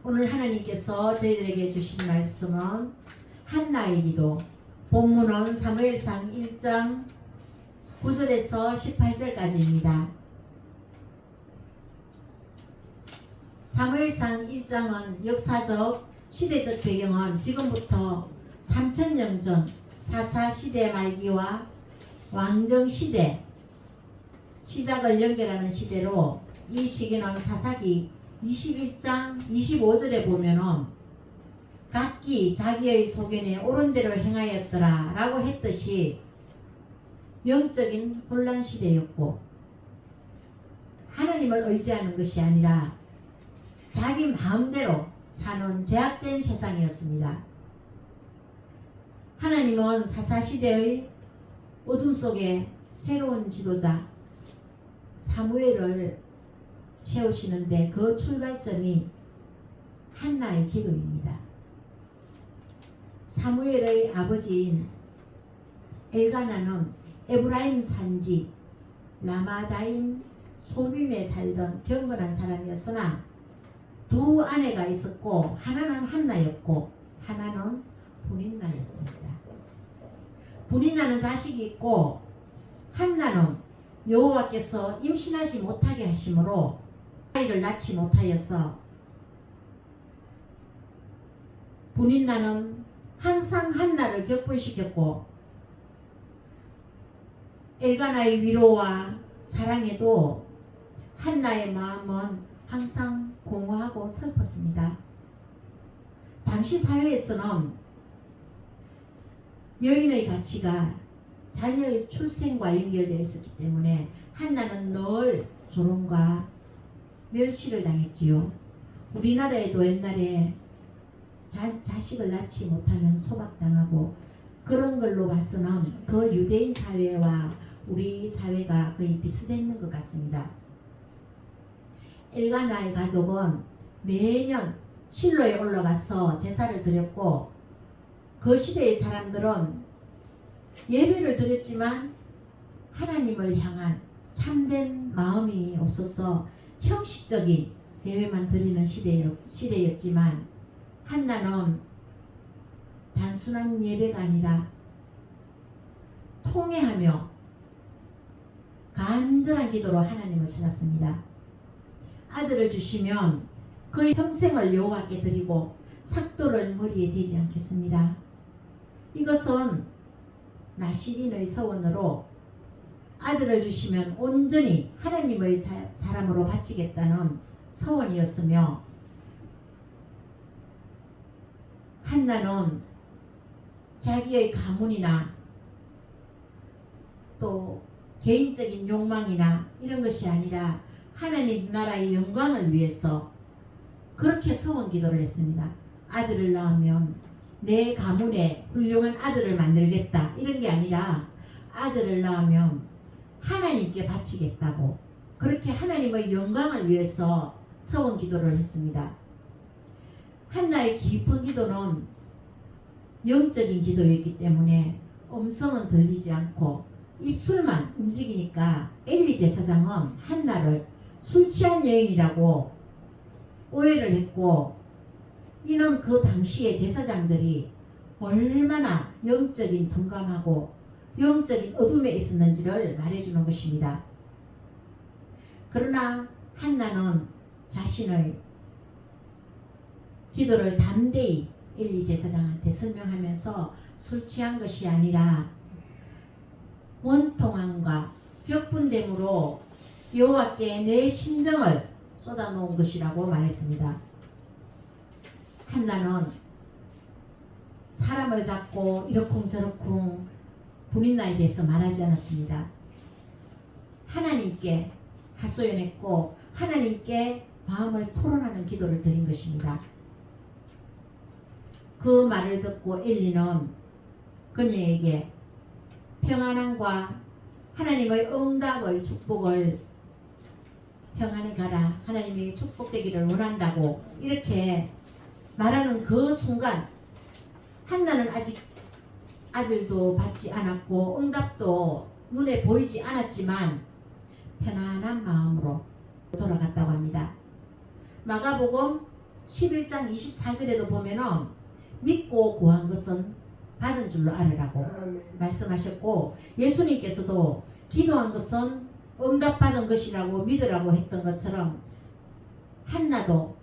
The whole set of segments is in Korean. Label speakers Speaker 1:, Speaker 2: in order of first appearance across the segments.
Speaker 1: 오늘 하나님께서 저희들에게 주신 말씀은 한나의 기도, 본문은 사무엘상 1장 9절에서 18절까지입니다. 사무엘상 1장은 역사적, 시대적 배경은 지금부터 3000년 전 사사시대 말기와 왕정시대 시작을 연결하는 시대로, 이 시기는 사사기 21장 25절에 보면은 각기 자기의 소견에 옳은 대로 행하였더라 라고 했듯이 영적인 혼란 시대였고, 하나님을 의지하는 것이 아니라 자기 마음대로 사는 제약된 세상이었습니다. 하나님은 사사시대의 어둠 속에 새로운 지도자 사무엘을 세우시는데 그 출발점이 한나의 기도입니다. 사무엘의 아버지인 엘가나는 에브라임 산지 라마다임 소빔에 살던 경건한 사람이었으나 두 아내가 있었고, 하나는 한나였고 하나는 분인나였습니다. 분인나는 자식이 있고 한나는 여호와께서 임신하지 못하게 하심으로 아이를 낳지 못하여서 분인나는 항상 한나를 격분시켰고, 엘가나의 위로와 사랑에도 한나의 마음은 항상 공허하고 슬펐습니다. 당시 사회에서는 여인의 가치가 자녀의 출생과 연결되어 있었기 때문에 한나는 늘 조롱과 멸시를 당했지요. 우리나라에도 옛날에 자식을 낳지 못하면 소박당하고, 그런 걸로 봐서는 그 유대인 사회와 우리 사회가 거의 비슷했는 것 같습니다. 엘가나의 가족은 매년 실로에 올라가서 제사를 드렸고, 그 시대의 사람들은 예배를 드렸지만 하나님을 향한 참된 마음이 없어서 형식적인 예배만 드리는 시대였지만, 한나는 단순한 예배가 아니라 통회하며 간절한 기도로 하나님을 찾았습니다. 아들을 주시면 그의 평생을 여호와께 드리고 삭도를 머리에 대지 않겠습니다. 이것은 나시린의 서원으로 아들을 주시면 온전히 하나님의 사람으로 바치겠다는 서원이었으며, 한나는 자기의 가문이나 또 개인적인 욕망이나 이런 것이 아니라 하나님 나라의 영광을 위해서 그렇게 서원 기도를 했습니다. 아들을 낳으면 내 가문에 훌륭한 아들을 만들겠다, 이런 게 아니라 아들을 낳으면 하나님께 바치겠다고, 그렇게 하나님의 영광을 위해서 서원 기도를 했습니다. 한나의 깊은 기도는 영적인 기도였기 때문에 음성은 들리지 않고 입술만 움직이니까 엘리 제사장은 한나를 술 취한 여인이라고 오해를 했고, 이는 그 당시의 제사장들이 얼마나 영적인 둔감하고 영적인 어둠에 있었는지를 말해주는 것입니다. 그러나 한나는 자신의 기도를 담대히 엘리 제사장한테 설명하면서 술 취한 것이 아니라 원통함과 격분됨으로 여호와께 내 심정을 쏟아놓은 것이라고 말했습니다. 한나는 사람을 잡고 이러쿵저러쿵 분인나에 대해서 말하지 않았습니다. 하나님께 하소연했고 하나님께 마음을 토론하는 기도를 드린 것입니다. 그 말을 듣고 엘리는 그녀에게 평안함과 하나님의 응답의 축복을, 평안히 가라, 하나님의 축복되기를 원한다고 이렇게 말하는 그 순간, 한나는 아직 아들도 받지 않았고 응답도 눈에 보이지 않았지만 편안한 마음으로 돌아갔다고 합니다. 마가복음 11장 24절에도 보면은 믿고 구한 것은 받은 줄로 알으라고 말씀하셨고, 예수님께서도 기도한 것은 응답받은 것이라고 믿으라고 했던 것처럼 한나도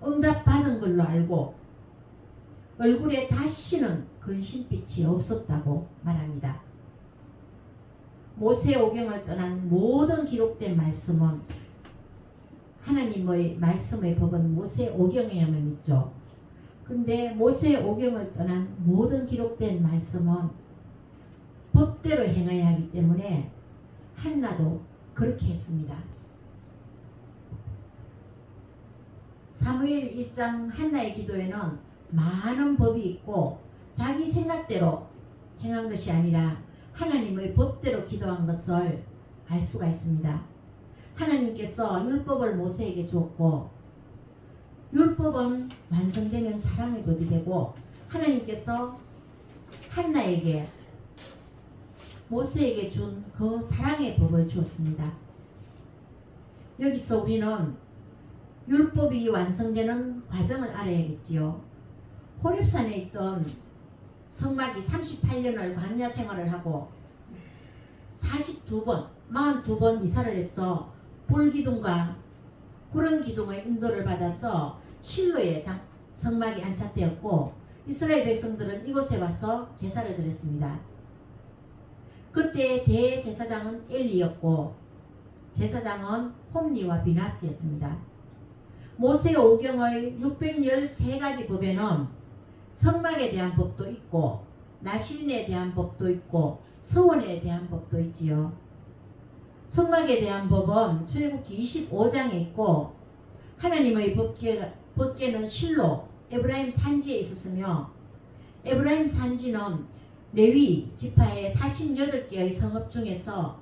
Speaker 1: 응답받은 걸로 알고 얼굴에 다시는 근심빛이 없었다고 말합니다. 모세오경을 떠난 모든 기록된 말씀은, 하나님의 말씀의 법은 모세오경에만 있죠. 근데 모세오경을 떠난 모든 기록된 말씀은 법대로 행해야 하기 때문에 한나도 그렇게 했습니다. 사무엘 1장 한나의 기도에는 많은 법이 있고 자기 생각대로 행한 것이 아니라 하나님의 법대로 기도한 것을 알 수가 있습니다. 하나님께서 율법을 모세에게 주었고, 율법은 완성되면 사랑의 법이 되고, 하나님께서 한나에게 모세에게 준 그 사랑의 법을 주었습니다. 여기서 우리는 율법이 완성되는 과정을 알아야겠지요. 호렙산에 있던 성막이 38년을 광야 생활을 하고 42번 이사를 해서 불기둥과 구름 기둥의 인도를 받아서 실로에 성막이 안착되었고, 이스라엘 백성들은 이곳에 와서 제사를 드렸습니다. 그때 대제사장은 엘리였고 제사장은 홈니와 비나스였습니다. 모세오경의 613가지 법에는 성막에 대한 법도 있고 나실인에 대한 법도 있고 서원에 대한 법도 있지요. 성막에 대한 법은 출애굽기 25장에 있고, 하나님의 법궤는 실로 에브라임 산지에 있었으며, 에브라임 산지는 레위 지파의 48개의 성읍 중에서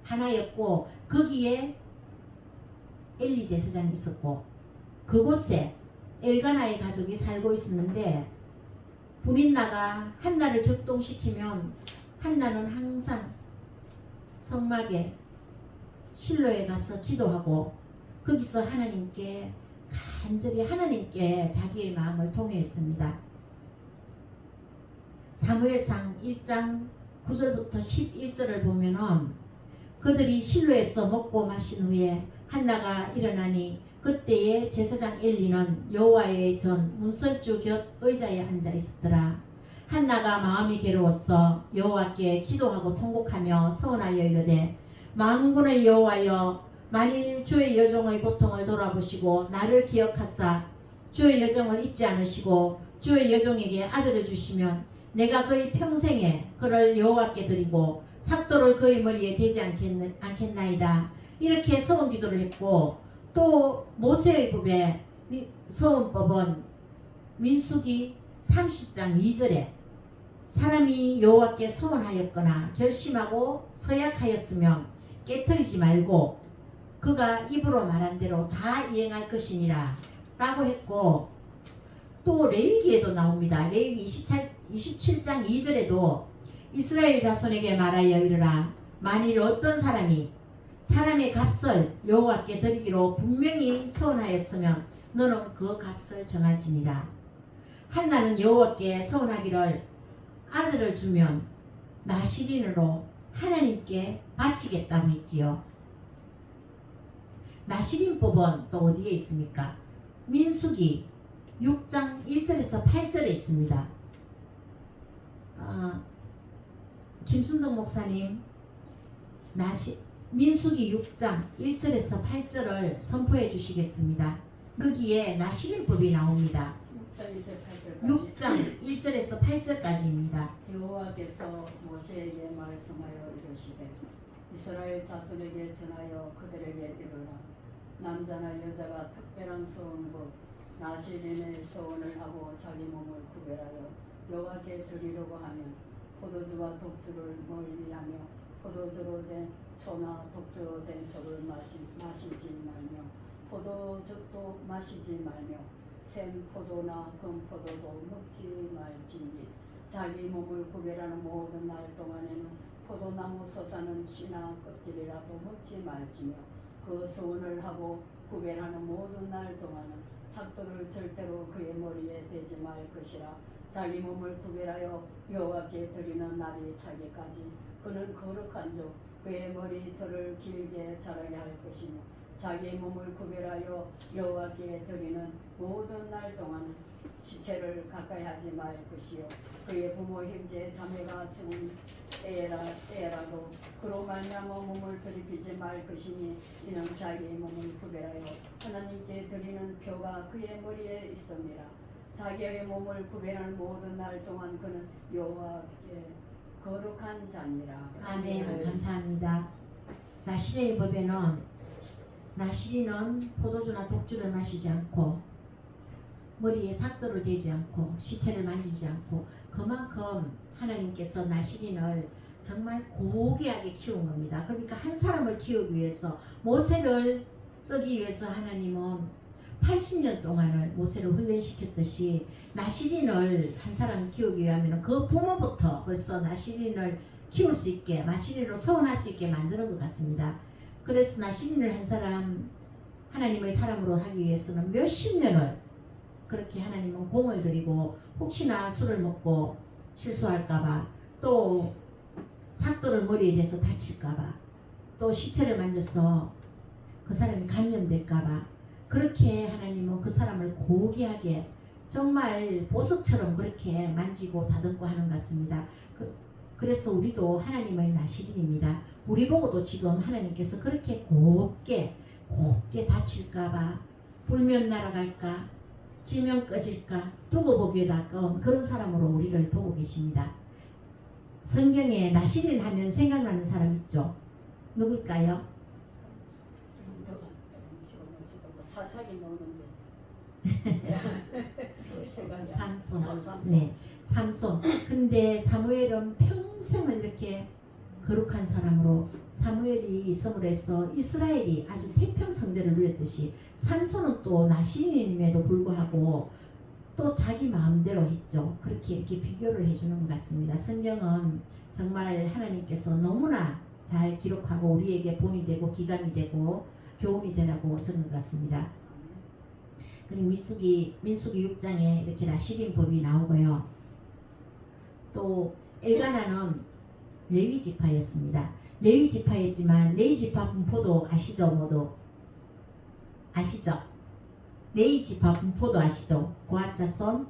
Speaker 1: 하나였고, 거기에 엘리 제사장이 있었고, 그곳에 엘가나의 가족이 살고 있었는데, 분인나가 한나를 격동시키면 한나는 항상 성막에 실로에 가서 기도하고 거기서 하나님께 간절히 하나님께 자기의 마음을 통해했습니다. 사무엘상 1장 9절부터 11절을 보면은 그들이 실로에서 먹고 마신 후에 한나가 일어나니 그때에 제사장 엘리는 여호와의 전 문설주 곁 의자에 앉아 있었더라. 한나가 마음이 괴로웠어 여호와께 기도하고 통곡하며 서원하여 이르되, 만군의 여호와여, 만일 주의 여종의 고통을 돌아보시고 나를 기억하사 주의 여종을 잊지 않으시고 주의 여종에게 아들을 주시면 내가 그의 평생에 그를 여호와께 드리고 삭도를 그의 머리에 대지 않겠나이다. 이렇게 서원 기도를 했고, 또 모세의 법에 서원법은 민수기 30장 2절에 사람이 여호와께 서원하였거나 결심하고 서약하였으면 깨트리지 말고 그가 입으로 말한 대로 다 이행할 것이니라 라고 했고, 또 레위기에도 나옵니다. 레위기 27장 2절에도 이스라엘 자손에게 말하여 이르라, 만일 어떤 사람이 사람의 값을 여호와께 드리기로 분명히 서원하였으면 너는 그 값을 정할지니라. 한나는 여호와께 서원하기를 아들을 주면 나실인으로 하나님께 바치겠다고 했지요. 나실인법은 또 어디에 있습니까? 민수기 6장 1절에서 8절에 있습니다. 김순덕 목사님, 민수기 6장 1절에서 8절을 선포해 주시겠습니다. 거기에 나실인법이 나옵니다. 6장 1절에서 8절까지입니다.
Speaker 2: 여호와께서 모세에게 말씀하여 이르시되, 이스라엘 자손에게 전하여 그들에게 이르라. 남자나 여자가 특별한 서원법 나실인의 서원을 하고 자기 몸을 구별하여 여호와께 드리려고 하면 포도주와 독주를 멀리하며 포도주로 된 초나 독주로 된酒를 마시지 말며 포도즙도 마시지 말며 생 포도나 금 포도도 먹지 말지니 자기 몸을 구별하는 모든 날 동안에는 포도나무 솟아는 씨나 껍질이라도 먹지 말지며 그 서원을 하고 구별하는 모든 날 동안에 삭도를 절대로 그의 머리에 대지 말 것이라. 자기 몸을 구별하여 여호와께 드리는 날이 차기까지 그는 거룩한 조 그의 머리털을 길게 자라게 할 것이며 자기 몸을 구별하여 여호와께 드리는 모든 날 동안 시체를 가까이 하지 말 것이요 그의 부모 형제 자매가 죽은 애라도 그로 말미암아 몸을 들이키지 말 것이니 이는 자기의 몸을 구별하여 하나님께 드리는 표가 그의 머리에 있습니다. 자기의 몸을 구별하는 모든 날 동안 그는 여호와께 거룩한 자니라.
Speaker 1: 아멘. 감사합니다. 나시린의 법에는 나시린은 포도주나 독주를 마시지 않고 머리에 삭도를 대지 않고 시체를 만지지 않고 그만큼 하나님께서 나시린을 정말 고귀하게 키운 겁니다. 그러니까 한 사람을 키우기 위해서 모세를 쓰기 위해서 하나님은 80년 동안을 모세를 훈련시켰듯이 나시린을 한 사람을 키우기 위하면 그 부모부터 벌써 나시린을 키울 수 있게 나시린으로 서원할 수 있게 만드는 것 같습니다. 그래서 나시린을 한 사람 하나님의 사람으로 하기 위해서는 몇십 년을 그렇게 하나님은 공을 들이고 혹시나 술을 먹고 실수할까봐 또 삭도를 머리에 대서 다칠까봐 또 시체를 만져서 그 사람이 감염될까봐 그렇게 하나님은 그 사람을 고귀하게 정말 보석처럼 그렇게 만지고 다듬고 하는 것 같습니다. 그래서 우리도 하나님의 나시린입니다. 우리 보고도 지금 하나님께서 그렇게 곱게 다칠까봐 불면 날아갈까 지면 꺼질까 두고 보기에도 아까운 그런 사람으로 우리를 보고 계십니다. 성경에 나시린 하면 생각나는 사람 있죠? 누굴까요?
Speaker 2: 사사기 나오는데
Speaker 1: 삼손. 네, 삼손. 근데 사무엘은 평생을 이렇게 거룩한 사람으로 사무엘이 있음으로 해서 이스라엘이 아주 태평성대를 누렸듯이 삼손은 또 나시린임에도 불구하고 또 자기 마음대로 했죠. 그렇게 이렇게 비교를 해주는 것 같습니다. 성경은 정말 하나님께서 너무나 잘 기록하고 우리에게 본이 되고 기감이 되고 교훈이 되라고 적은 것 같습니다. 그리고 민수기 6장에 이렇게 나시린 법이 나오고요. 또 엘가나는 레위 지파였습니다. 레위 지파였지만 레위 지파 분포도 아시죠? 모두 아시죠? 레위 지파 분포도 아시죠? 고핫 자손,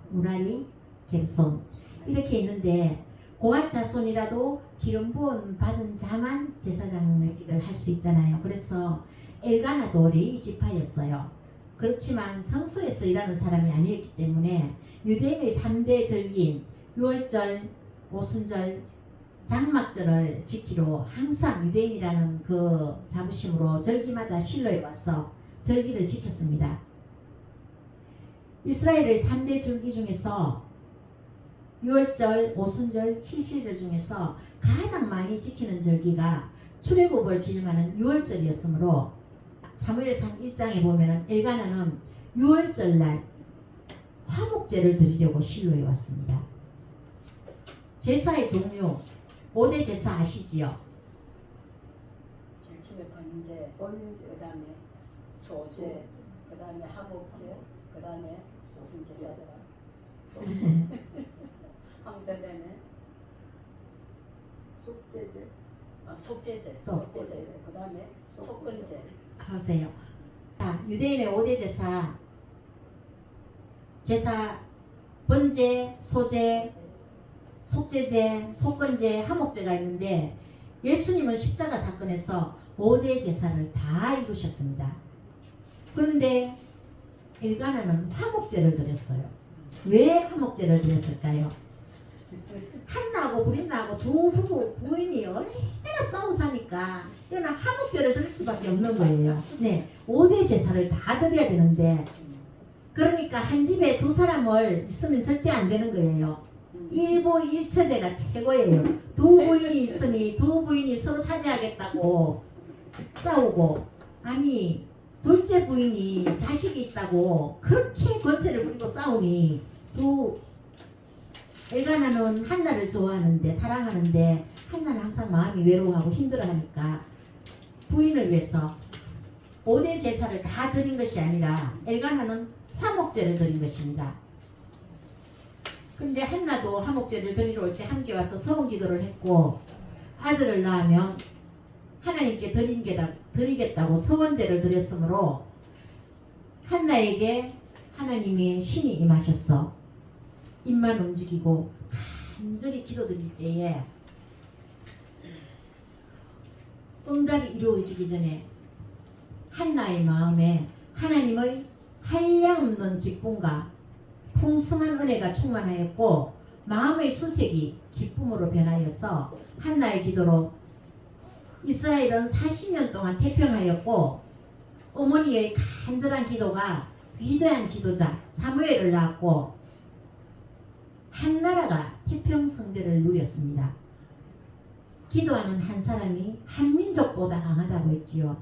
Speaker 1: 무라리, 게르손 이렇게 있는데 고핫 자손이라도 기름 부음 받은 자만 제사장직을 할 수 있잖아요. 그래서 엘가나도 레위 지파였어요. 그렇지만 성소에서 일하는 사람이 아니었기 때문에 유대인의 3대 절기인 유월절, 오순절, 장막절을 지키러 항상 유대인이라는 그 자부심으로 절기마다 실로에 와서 절기를 지켰습니다. 이스라엘의 3대 절기 중에서 유월절, 오순절, 칠실절 중에서 가장 많이 지키는 절기가 출애굽을 기념하는 유월절이었으므로 사무엘상 1장에 보면은 엘가나는 유월절날 화목제를 드리려고 실로에 왔습니다. 제사의 종류 5대 제사 아시지요?
Speaker 2: 절침의 번제, 그 다음에 소제, 그 다음에 하복제, 그 다음에 무슨 제사더라? 황제되면
Speaker 3: 속죄제,
Speaker 2: 속죄제,
Speaker 1: 또.
Speaker 2: 그 다음에 속건제.
Speaker 1: 보세요. 자, 유대인의 5대 제사 번제, 소제, 속죄제, 속건제, 화목제가 있는데 예수님은 십자가 사건에서 5대 제사를 다 이루셨습니다. 그런데 엘가나는 화목제를 드렸어요. 왜 화목제를 드렸을까요? 한나하고 브린나하고 두 부인이 얼마나 싸워 사니까 이거는 화목제를 드릴 수밖에 없는 거예요. 네, 5대 제사를 다 드려야 되는데 그러니까 한 집에 두 사람을 있으면 절대 안 되는 거예요. 일보일처제가 최고예요. 두 부인이 있으니 두 부인이 서로 차지하겠다고 싸우고 아니 둘째 부인이 자식이 있다고 그렇게 권세를 부리고 싸우니 엘가나는 한나를 좋아하는데 사랑하는데 한나는 항상 마음이 외로워하고 힘들어하니까 부인을 위해서 5대 제사를 다 드린 것이 아니라 엘가나는 화목제를 드린 것입니다. 그런데 한나도 화목제를 드리러 올 때 함께 와서 서원 기도를 했고 아들을 낳으면 하나님께 드리겠다고 서원제를 드렸으므로 한나에게 하나님의 신이 임하셨어. 입만 움직이고 간절히 기도드릴 때에 응답이 이루어지기 전에 한나의 마음에 하나님의 한량없는 기쁨과 풍성한 은혜가 충만하였고 마음의 수색이 기쁨으로 변하여서 한나의 기도로 이스라엘은 40년 동안 태평하였고 어머니의 간절한 기도가 위대한 지도자 사무엘을 낳았고 한 나라가 태평성대를 누렸습니다. 기도하는 한 사람이 한 민족보다 강하다고 했지요.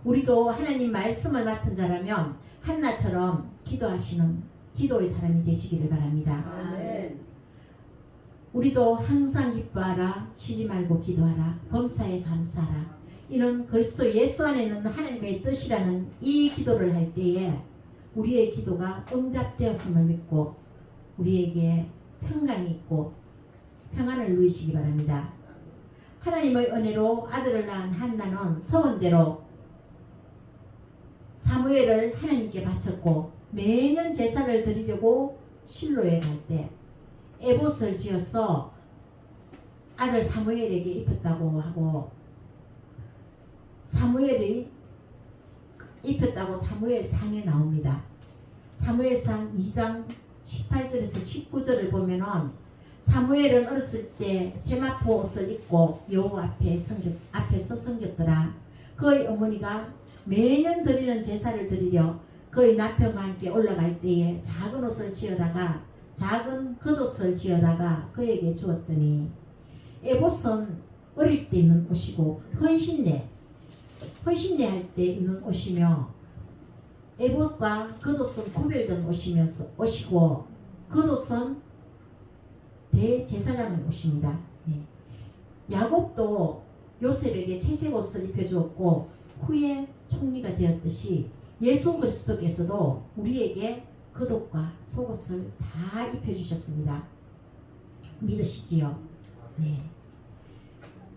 Speaker 1: 우리도 하나님 말씀을 맡은 자라면 한나처럼 기도하시는 기도의 사람이 되시기를 바랍니다.
Speaker 2: 아멘.
Speaker 1: 우리도 항상 기뻐하라, 쉬지 말고 기도하라, 범사에 감사하라. 이는 그리스도 예수 안에 있는 하나님의 뜻이라는 이 기도를 할 때에 우리의 기도가 응답되었음을 믿고 우리에게 평강이 있고 평안을 누리시기 바랍니다. 하나님의 은혜로 아들을 낳은 한나는 서원대로 사무엘을 하나님께 바쳤고 매년 제사를 드리려고 실로에 갈 때 에봇을 지어서 아들 사무엘에게 입혔다고 하고 사무엘이 입혔다고 사무엘상에 나옵니다. 사무엘상 2장 18절에서 19절을 보면은 사무엘은 어렸을 때 세마포 옷을 입고 여호와 앞에서 섬겼더라. 그의 어머니가 매년 드리는 제사를 드리려 그의 남편과 함께 올라갈 때에 작은 옷을 지어다가 작은 겉옷을 지어다가 그에게 주었더니 에봇은 어릴 때 입는 옷이고 헌신례 할 때 입는 옷이며 에봇과 겉옷은 구별된 옷이고 겉옷은 대제사장의 옷입니다. 네. 야곱도 요셉에게 채색 옷을 입혀주었고 후에 총리가 되었듯이 예수 그리스도께서도 우리에게 겉옷과 속옷을 다 입혀주셨습니다. 믿으시지요? 네.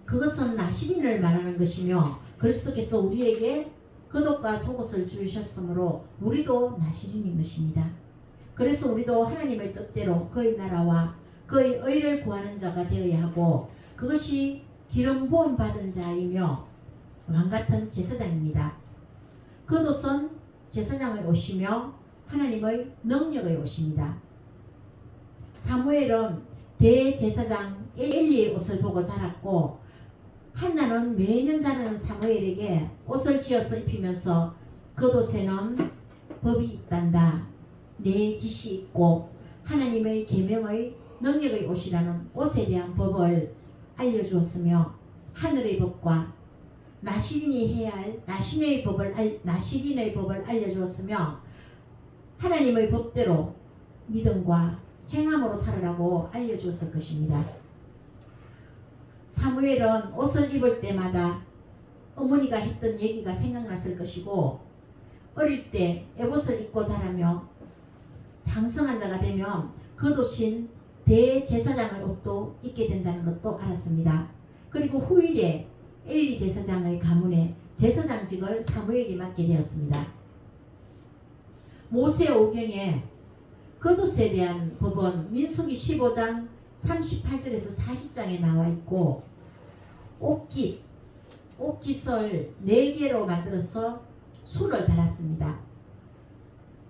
Speaker 1: 그것은 나시린을 말하는 것이며 그리스도께서 우리에게 겉옷과 속옷을 주셨으므로 우리도 나시린인 것입니다. 그래서 우리도 하나님의 뜻대로 그의 나라와 그의 의를 구하는 자가 되어야 하고 그것이 기름 부음 받은 자이며 왕같은 제사장입니다. 겉옷은 제사장의 옷이며 하나님의 능력의 옷입니다. 사무엘은 대제사장 엘리의 옷을 보고 자랐고 한나는 매년 자라는 사무엘에게 옷을 지어서 입히면서 겉옷에는 법이 있단다. 내 깃이 있고 하나님의 계명의 능력의 옷이라는 옷에 대한 법을 알려주었으며 하늘의 법과 나시린이 해야 할 나시린의 법을 알려주었으며 하나님의 법대로 믿음과 행함으로 살으라고 알려주었을 것입니다. 사무엘은 옷을 입을 때마다 어머니가 했던 얘기가 생각났을 것이고 어릴 때 에봇을 입고 자라며 장성한 자가 되면 겉옷인 대제사장의 옷도 입게 된다는 것도 알았습니다. 그리고 후일에 엘리 제사장의 가문에 제사장직을 사무엘이 맡게 되었습니다. 모세 오경에 겉옷에 대한 법은 민수기 15장 38절에서 40장에 나와 있고 옷깃을 4개로 만들어서 술을 달았습니다.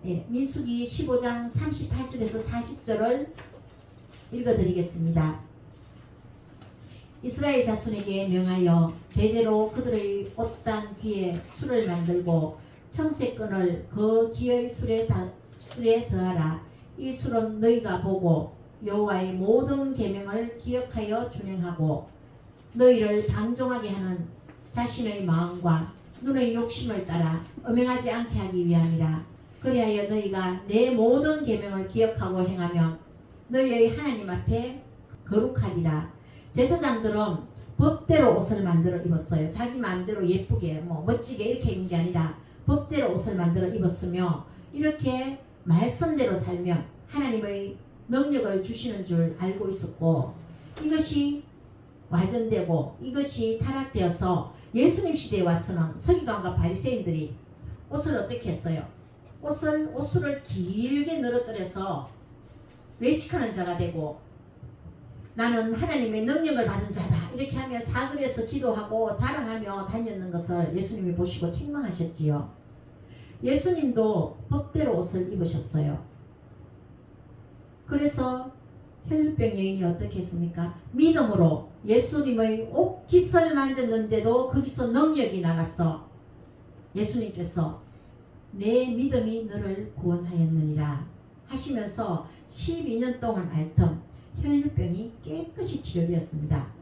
Speaker 1: 예, 민수기 15장 38절에서 40절을 읽어드리겠습니다. 이스라엘 자손에게 명하여 대대로 그들의 옷단 귀에 술을 만들고 청색끈을 그 귀의 술에 더하라. 이 술은 너희가 보고 여호와의 모든 계명을 기억하여 준행하고 너희를 방종하게 하는 자신의 마음과 눈의 욕심을 따라 음행하지 않게 하기 위함이라. 그리하여 너희가 내 모든 계명을 기억하고 행하면 너희의 하나님 앞에 거룩하리라. 제사장들은 법대로 옷을 만들어 입었어요. 자기 마음대로 예쁘게 멋지게 이렇게 입은 게 아니라 법대로 옷을 만들어 입었으며 이렇게 말씀대로 살면 하나님의 능력을 주시는 줄 알고 있었고 이것이 와전되고 이것이 타락되어서 예수님 시대에 와서는 서기관과 바리새인들이 옷을 어떻게 했어요? 옷술을 길게 늘어뜨려서 외식하는 자가 되고 나는 하나님의 능력을 받은 자다 이렇게 하며 사글에서 기도하고 자랑하며 다녔는 것을 예수님이 보시고 책망하셨지요. 예수님도 법대로 옷을 입으셨어요. 그래서 혈루병 여인이 어떻게 했습니까? 믿음으로 예수님의 옷깃을 만졌는데도 거기서 능력이 나갔어. 예수님께서 내 믿음이 너를 구원하였느니라 하시면서 12년 동안 앓던 혈루병이 깨끗이 치료되었습니다.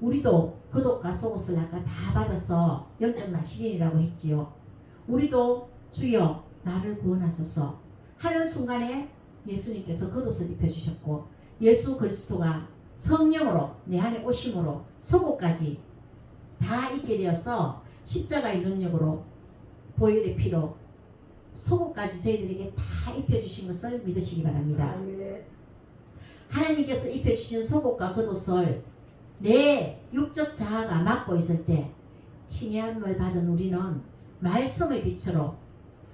Speaker 1: 우리도 겉옷과 속옷을 아까 다 받아서 영적 나시린이라고 했지요. 우리도 주여 나를 구원하소서 하는 순간에 예수님께서 겉옷을 입혀주셨고 예수 그리스도가 성령으로 내 안에 오심으로 속옷까지 다 입게 되어서 십자가의 능력으로 보혈의 피로 속옷까지 저희들에게 다 입혀주신 것을 믿으시기 바랍니다. 하나님께서 입혀주신 속옷과 겉옷을 내 육적 자아가 맡고 있을 때 칭의함을 받은 우리는 말씀의 빛으로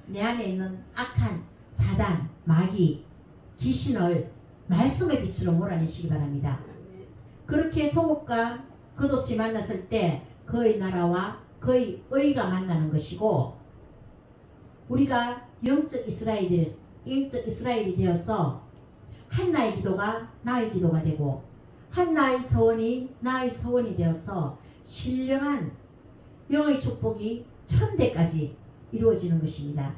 Speaker 1: 내 안에 있는 악한 사단, 마귀, 귀신을 말씀의 빛으로 몰아내시기 바랍니다. 그렇게 속옷과 겉옷이 만났을 때 그의 나라와 그의 의가 만나는 것이고 우리가 영적 이스라엘이 되어서 한나의 기도가 나의 기도가 되고 한나의 서원이 나의 서원이 되어서 신령한 영의 축복이 천대까지 이루어지는 것입니다.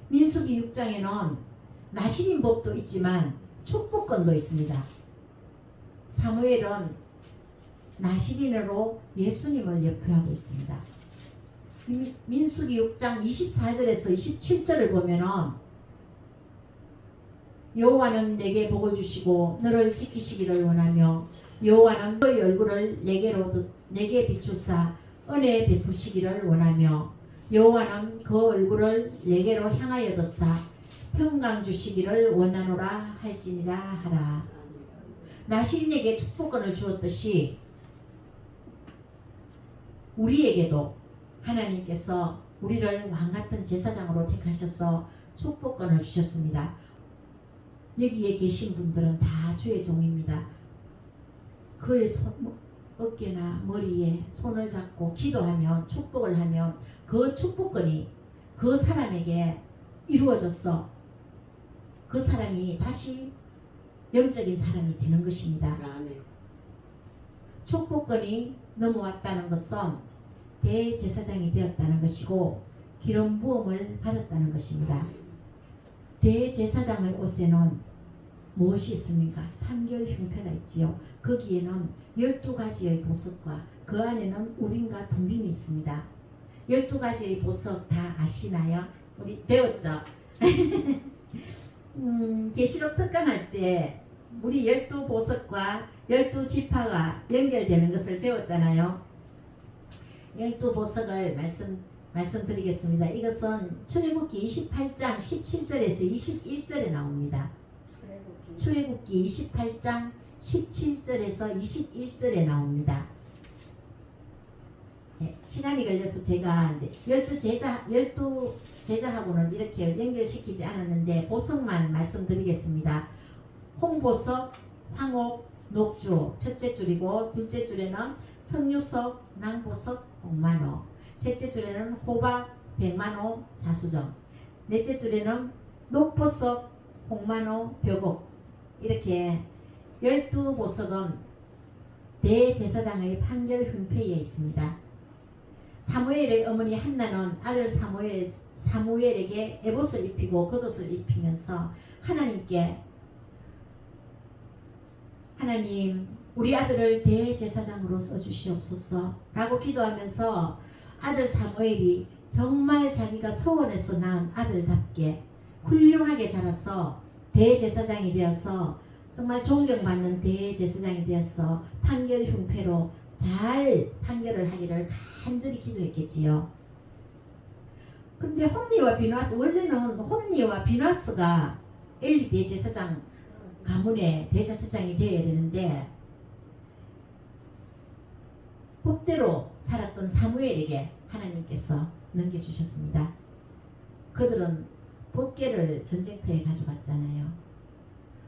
Speaker 1: 민수기 6장에는 나시린 법도 있지만 축복권도 있습니다. 사무엘은 나시린으로 예수님을 예표하고 있습니다. 민수기 6장 24절에서 27절을 보면은 여호와는 내게 복을 주시고 너를 지키시기를 원하며 여호와는 그의 얼굴을 내게 비추사 은혜 베푸시기를 원하며 여호와는 그 얼굴을 내게로 향하여 뒀사 평강 주시기를 원하노라 할지니라 하라. 나시린에게 축복권을 주었듯이 우리에게도 하나님께서 우리를 왕같은 제사장으로 택하셔서 축복권을 주셨습니다. 여기에 계신 분들은 다 주의 종입니다. 그의 어깨나 머리에 손을 잡고 기도하면 축복을 하면 그 축복권이 그 사람에게 이루어져서 그 사람이 다시 영적인 사람이 되는 것입니다. 축복권이 넘어왔다는 것은 대제사장이 되었다는 것이고 기름 부음을 받았다는 것입니다. 대제사장의 옷에는 무엇이 있습니까? 판결 흉패가 있지요. 거기에는 12가지의 보석과 그 안에는 우림과 둠빔이 있습니다. 12가지의 보석 다 아시나요? 우리 배웠죠? 계시록 특강할 때 우리 12보석과 12지파가 연결되는 것을 배웠잖아요. 12보석을 말씀드리겠습니다. 이것은 출애굽기 28장 17절에서 21절에 나옵니다. 출애굽기 28장 17절에서 21절에 나옵니다. 네, 시간이 걸려서 제가 이제 12 제자하고는 이렇게 연결시키지 않았는데 보석만 말씀드리겠습니다. 홍보석, 황옥, 녹주 첫째 줄이고 둘째 줄에는 석류석, 낭보석, 홍만호 셋째 줄에는 호박, 백만호, 자수정 넷째 줄에는 녹보석, 홍만호, 벽옥 이렇게 12보석은 대제사장의 판결 흉패에 있습니다. 사무엘의 어머니 한나는 아들 사무엘에게 에봇을 입히고 겉옷을 입히면서 하나님께 하나님 우리 아들을 대제사장으로 써주시옵소서 라고 기도하면서 아들 사무엘이 정말 자기가 서원에서 낳은 아들답게 훌륭하게 자라서 대제사장이 되어서 정말 존경받는 대제사장이 되어서 판결 흉패로 잘 판결을 하기를 간절히 기도했겠지요. 근데 홈리와 비나스 원래는 홈리와 비나스가 엘리 대제사장 가문의 대제사장이 되어야 되는데 법대로 살았던 사무엘에게 하나님께서 넘겨주셨습니다. 그들은 법궤를 전쟁터에 가져갔잖아요.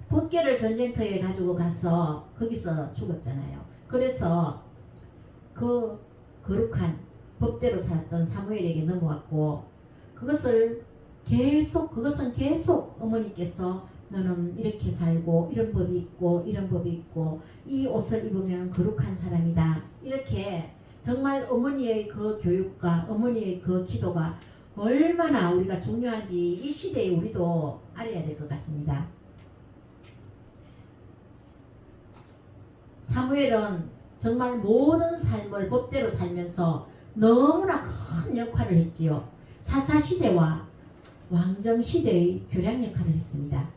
Speaker 1: 법궤를 전쟁터에 가지고 가서 거기서 죽었잖아요. 그래서 그 거룩한 법대로 살았던 사무엘에게 넘어왔고 그것은 계속 어머니께서 너는 이렇게 살고 이런 법이 있고 이런 법이 있고 이 옷을 입으면 거룩한 사람이다. 이렇게 정말 어머니의 그 교육과 어머니의 그 기도가 얼마나 우리가 중요한지 이 시대에 우리도 알아야 될 것 같습니다. 사무엘은 정말 모든 삶을 법대로 살면서 너무나 큰 역할을 했지요. 사사시대와 왕정시대의 교량 역할을 했습니다.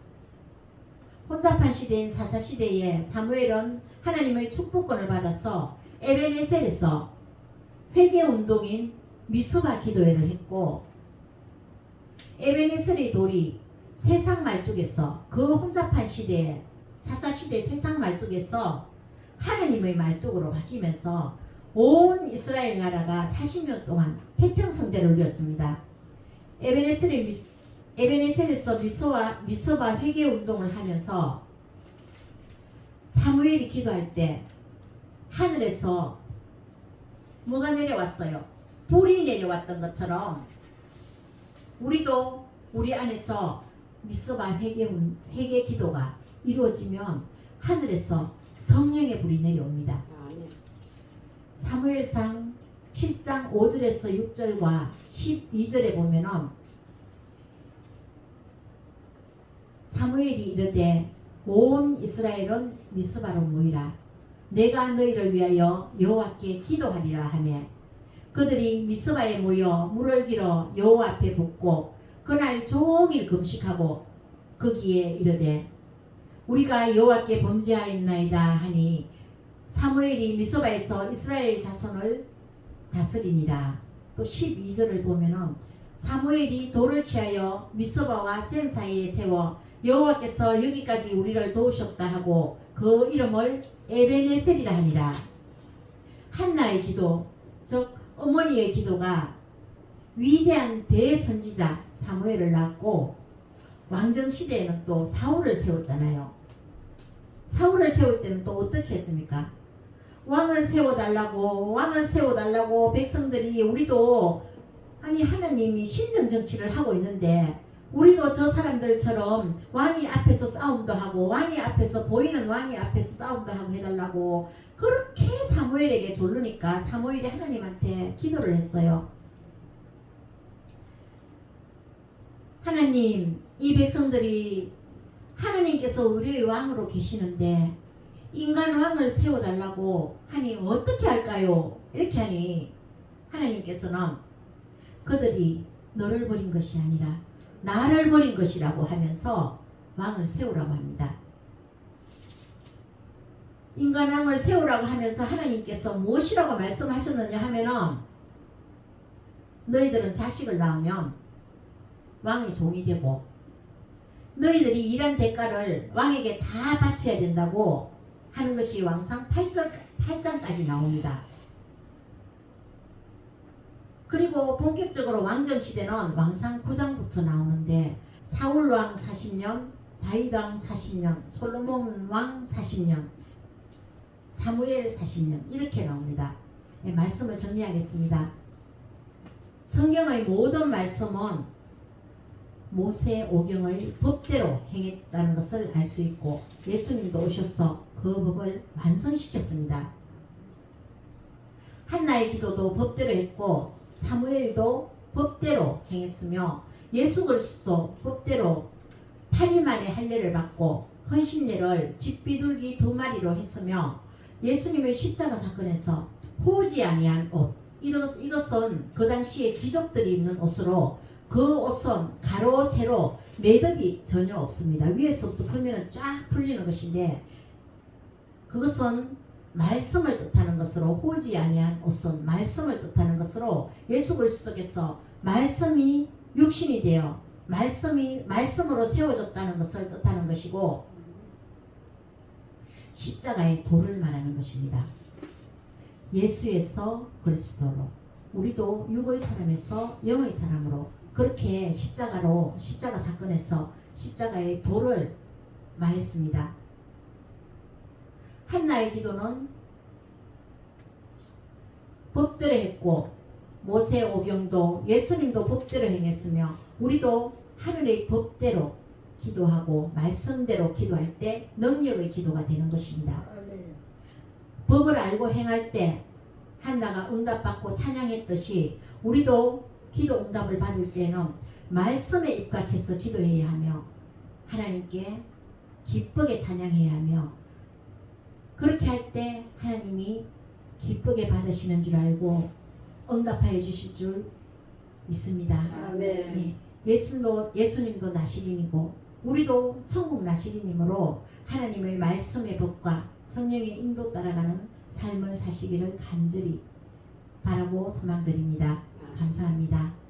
Speaker 1: 혼잡한 시대인 사사시대에 사무엘은 하나님의 축복권을 받아서 에베네셀에서 회개운동인 미스바 기도회를 했고 에베네셀의 돌이 세상 말뚝에서 그 혼잡한 시대에 사사시대 세상 말뚝에서 하나님의 말뚝으로 바뀌면서 온 이스라엘 나라가 40년 동안 태평성대를 누렸습니다. 에베네셀에서 미스바 회개운동을 하면서 사무엘이 기도할 때 하늘에서 뭐가 내려왔어요? 불이 내려왔던 것처럼 우리도 우리 안에서 미스바 회개 기도가 이루어지면 하늘에서 성령의 불이 내려옵니다. 사무엘상 7장 5절에서 6절과 12절에 보면은 사무엘이 이르되 온 이스라엘은 미스바로 모이라 내가 너희를 위하여 여호와께 기도하리라 하며 그들이 미스바에 모여 물을 길어 여호와 앞에 붓고 그날 종일 금식하고 거기에 이르되 우리가 여호와께 범죄하였나이다 하니 사무엘이 미스바에서 이스라엘 자손을 다스리니라. 또 12절을 보면은 사무엘이 돌을 취하여 미스바와 센 사이에 세워 여호와께서 여기까지 우리를 도우셨다 하고 그 이름을 에베네셀이라 하니라. 한나의 기도, 즉 어머니의 기도가 위대한 대선지자 사무엘을 낳았고 왕정시대에는 또 사울을 세웠잖아요. 사울을 세울 때는 또 어떻게 했습니까? 왕을 세워달라고 백성들이 우리도 아니 하나님이 신정정치를 하고 있는데 우리도 저 사람들처럼 왕이 앞에서 싸움도 하고 왕이 앞에서 보이는 왕이 앞에서 싸움도 하고 해달라고 그렇게 사무엘에게 조르니까 사무엘이 하나님한테 기도를 했어요. 하나님, 이 백성들이 하나님께서 우리의 왕으로 계시는데 인간 왕을 세워달라고 하니 어떻게 할까요? 이렇게 하니 하나님께서는 그들이 너를 버린 것이 아니라 나를 버린 것이라고 하면서 왕을 세우라고 합니다. 인간 왕을 세우라고 하면서 하나님께서 무엇이라고 말씀하셨느냐 하면은 너희들은 자식을 낳으면 왕의 종이 되고 너희들이 일한 대가를 왕에게 다 바쳐야 된다고 하는 것이 왕상 8장까지 나옵니다. 그리고 본격적으로 왕정시대는 왕상 9장부터 나오는데 사울왕 40년, 다윗왕 40년, 솔로몬왕 40년, 사무엘 40년 이렇게 나옵니다. 네, 말씀을 정리하겠습니다. 성경의 모든 말씀은 모세 오경을 법대로 행했다는 것을 알 수 있고 예수님도 오셔서 그 법을 완성시켰습니다. 한나의 기도도 법대로 했고 사무엘도 법대로 행했으며 예수 그리스도 법대로 8일 만에 할례를 받고 헌신례를 집비둘기 2마리로 했으며 예수님의 십자가 사건에서 호지 아니한 옷 이것은 그 당시에 귀족들이 입는 옷으로 그 옷은 가로 세로 매듭이 전혀 없습니다. 위에서부터 풀면 쫙 풀리는 것인데 그것은 말씀을 뜻하는 것으로 호지 아니한 옷은 말씀을 뜻하는 것으로 예수 그리스도께서 말씀이 육신이 되어 말씀으로 세워졌다는 것을 뜻하는 것이고 십자가의 도를 말하는 것입니다. 예수에서 그리스도로 우리도 육의 사람에서 영의 사람으로 그렇게 십자가 사건에서 십자가의 도를 말했습니다. 한나의 기도는 법대로 했고 모세 오경도 예수님도 법대로 행했으며 우리도 하늘의 법대로 기도하고 말씀대로 기도할 때 능력의 기도가 되는 것입니다. 법을 알고 행할 때 한나가 응답받고 찬양했듯이 우리도 기도 응답을 받을 때는 말씀에 입각해서 기도해야 하며 하나님께 기쁘게 찬양해야 하며 그렇게 할 때 하나님이 기쁘게 받으시는 줄 알고 응답하여 주실 줄 믿습니다.
Speaker 2: 아멘.
Speaker 1: 네. 예수님도 나시린이고 우리도 천국 나시린이므로 하나님의 말씀의 법과 성령의 인도 따라가는 삶을 사시기를 간절히 바라고 소망드립니다. 감사합니다.